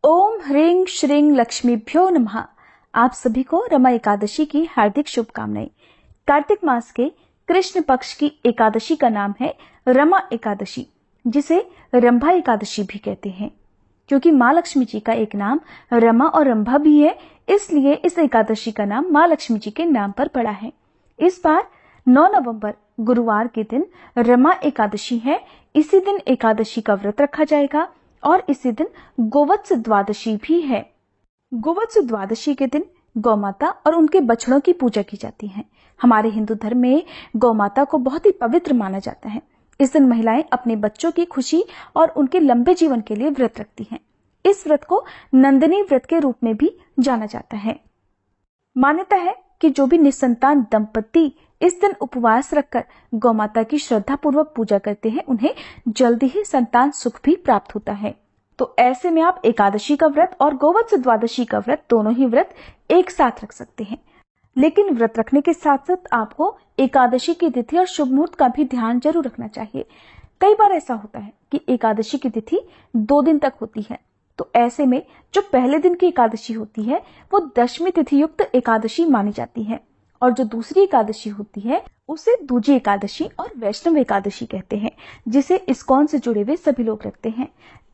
ओम ह्रीं श्रीं लक्ष्मीभ्यो नमः। आप सभी को रमा एकादशी की हार्दिक शुभकामनाएं। कार्तिक मास के कृष्ण पक्ष की एकादशी का नाम है रमा एकादशी, जिसे रंभा एकादशी भी कहते हैं। क्योंकि माँ लक्ष्मी जी का एक नाम रमा और रंभा भी है, इसलिए इस एकादशी का नाम माँ लक्ष्मी जी के नाम पर पड़ा है। इस बार 9 नवंबर गुरुवार के दिन रमा एकादशी है। इसी दिन एकादशी का व्रत रखा जाएगा और इसी दिन गोवत्स द्वादशी भी है। गोवत्स द्वादशी के दिन गौमाता और उनके बछड़ों की पूजा की जाती है। हमारे हिंदू धर्म में गौमाता को बहुत ही पवित्र माना जाता है। इस दिन महिलाएं अपने बच्चों की खुशी और उनके लंबे जीवन के लिए व्रत रखती हैं। इस व्रत को नंदिनी व्रत के रूप में भी जाना जाता है। मान्यता है कि जो भी निसंतान दंपति इस दिन उपवास रखकर गौमाता की श्रद्धा पूर्वक पूजा करते हैं, उन्हें जल्दी ही संतान सुख भी प्राप्त होता है। तो ऐसे में आप एकादशी का व्रत और गोवत्स द्वादशी का व्रत, दोनों ही व्रत एक साथ रख सकते हैं। लेकिन व्रत रखने के साथ साथ आपको एकादशी की तिथि और शुभ मुहूर्त का भी ध्यान जरूर रखना चाहिए। कई बार ऐसा होता है कि एकादशी की तिथि 2 दिन तक होती है, तो ऐसे में जो पहले दिन की एकादशी होती है वो दशमी तिथि युक्त एकादशी मानी जाती है, और जो दूसरी एकादशी होती है उसे दूजी एकादशी और वैष्णव एकादशी कहते हैं, जिसे इस्कॉन से जुड़े हुए सभी लोग रखते हैं।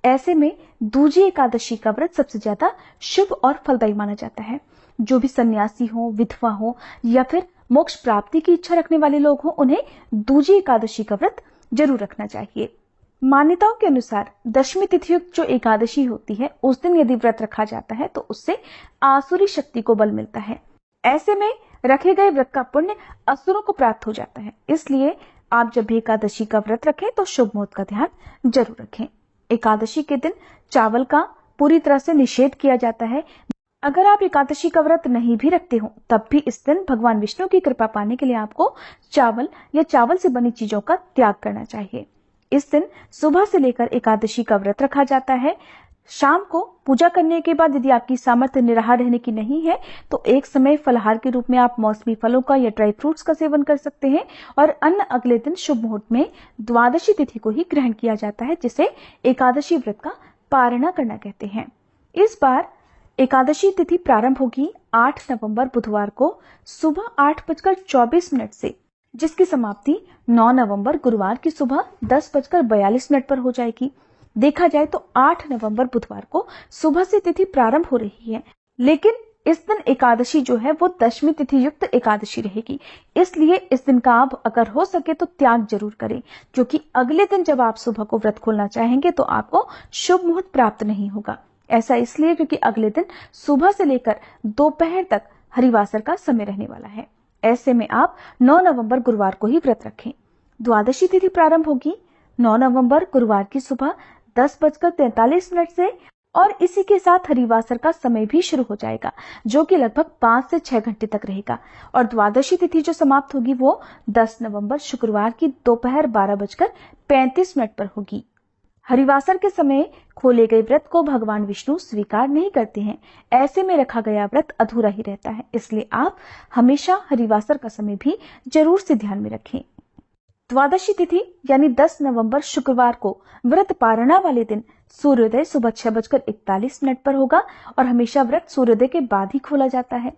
ऐसे में दूजी एकादशी का व्रत सबसे ज्यादा शुभ और फलदायी माना जाता है। जो भी सन्यासी हो, विधवा हो या फिर मोक्ष प्राप्ति की इच्छा रखने वाले लोग हो, उन्हें दूजी एकादशी का व्रत जरूर रखना चाहिए। मान्यताओं के अनुसार दशमी तिथि युक्त जो एकादशी होती है, उस दिन यदि व्रत रखा जाता है तो उससे आसुरी शक्ति को बल मिलता है। ऐसे में रखे गए व्रत का पुण्य असुरों को प्राप्त हो जाता है। इसलिए आप जब भी एकादशी का व्रत रखें तो शुभ मुहूर्त का ध्यान जरूर रखें। एकादशी के दिन चावल का पूरी तरह से निषेध किया जाता है। अगर आप एकादशी का व्रत नहीं भी रखते हो, तब भी इस दिन भगवान विष्णु की कृपा पाने के लिए आपको चावल या चावल से बनी चीजों का त्याग करना चाहिए। इस दिन सुबह से लेकर एकादशी का व्रत रखा जाता है। शाम को पूजा करने के बाद यदि आपकी सामर्थ्य निराहार रहने की नहीं है तो एक समय फलाहार के रूप में आप मौसमी फलों का या ड्राई फ्रूट्स का सेवन कर सकते हैं, और अन्न अगले दिन शुभ मुहूर्त में द्वादशी तिथि को ही ग्रहण किया जाता है, जिसे एकादशी व्रत का पारणा करना कहते हैं। इस बार एकादशी तिथि प्रारंभ होगी 8 नवंबर बुधवार को सुबह 8:24 से, जिसकी समाप्ति 9 नवंबर गुरुवार की सुबह 10:42 पर हो जाएगी। देखा जाए तो 8 नवंबर बुधवार को सुबह से तिथि प्रारंभ हो रही है, लेकिन इस दिन एकादशी जो है वो दशमी तिथि युक्त एकादशी रहेगी। इसलिए इस दिन का आप अगर हो सके तो त्याग जरूर करें, क्योंकि अगले दिन जब आप सुबह को व्रत खोलना चाहेंगे तो आपको शुभ मुहूर्त प्राप्त नहीं होगा। ऐसा इसलिए क्योंकि अगले दिन सुबह से लेकर दोपहर तक हरिवासर का समय रहने वाला है। ऐसे में आप 9 नवंबर गुरुवार को ही व्रत रखें। द्वादशी तिथि प्रारंभ होगी 9 नवंबर गुरुवार की सुबह 10:43 से, और इसी के साथ हरिवासर का समय भी शुरू हो जाएगा, जो कि लगभग 5 से 6 घंटे तक रहेगा। और द्वादशी तिथि जो समाप्त होगी वो 10 नवंबर शुक्रवार की दोपहर 12:35 पर होगी। हरिवासर के समय खोले गए व्रत को भगवान विष्णु स्वीकार नहीं करते हैं। ऐसे में रखा गया व्रत अधूरा ही रहता है, इसलिए आप हमेशा हरिवासर का समय भी जरूर से ध्यान में रखें। द्वादशी तिथि यानी 10 नवंबर शुक्रवार को व्रत पारणा वाले दिन सूर्योदय सुबह 6:41 पर होगा, और हमेशा व्रत सूर्योदय के बाद ही खोला जाता है।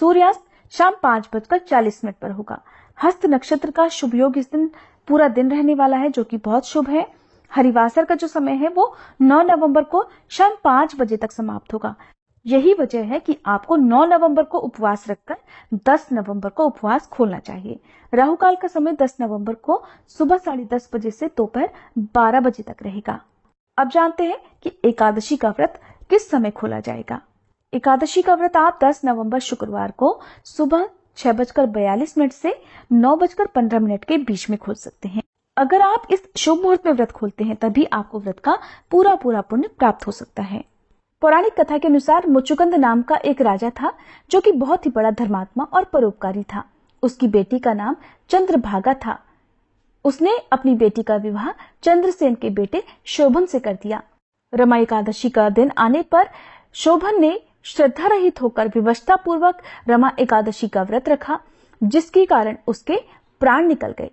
सूर्यास्त शाम 5:40 पर होगा। हस्त नक्षत्र का शुभ योग इस दिन पूरा दिन रहने वाला है, जो कि बहुत शुभ है। हरिवासर का जो समय है वो 9 नवंबर को शाम 5 बजे तक समाप्त होगा। यही वजह है कि आपको 9 नवंबर को उपवास रखकर 10 नवंबर को उपवास खोलना चाहिए। राहु काल का समय 10 नवंबर को सुबह 10:30 बजे से दोपहर 12 बजे तक रहेगा। अब जानते हैं कि एकादशी का व्रत किस समय खोला जाएगा। एकादशी का व्रत आप 10 नवंबर शुक्रवार को सुबह 6:42 से 9:15 के बीच में खोल सकते हैं। अगर आप इस शुभ मुहूर्त में व्रत खोलते हैं तभी आपको व्रत का पूरा पुण्य प्राप्त हो सकता है। पौराणिक कथा के अनुसार मुचुकुंद नाम का एक राजा था, जो कि बहुत ही बड़ा धर्मात्मा और परोपकारी था। उसकी बेटी का नाम चंद्रभागा था। उसने अपनी बेटी का विवाह चंद्रसेन के बेटे शोभन से कर दिया। रमा एकादशी का दिन आने पर शोभन ने श्रद्धा रहित होकर विवशता पूर्वक रमा एकादशी का व्रत रखा, जिसके कारण उसके प्राण निकल गए,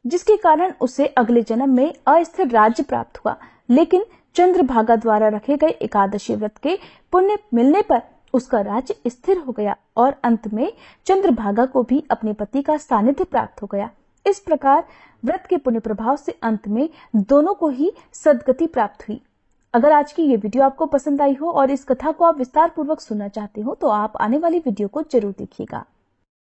जिसके कारण उसे अगले जन्म में अस्थिर राज्य प्राप्त हुआ। लेकिन चंद्रभागा द्वारा रखे गए एकादशी व्रत के पुण्य मिलने पर उसका राज्य स्थिर हो गया और अंत में चंद्रभागा को भी अपने पति का सानिध्य प्राप्त हो गया। इस प्रकार व्रत के पुण्य प्रभाव से अंत में दोनों को ही सद्गति प्राप्त हुई। अगर आज की ये वीडियो आपको पसंद आई हो और इस कथा को आप विस्तार पूर्वक सुनना चाहते हो तो आप आने वाली वीडियो को जरूर देखिएगा।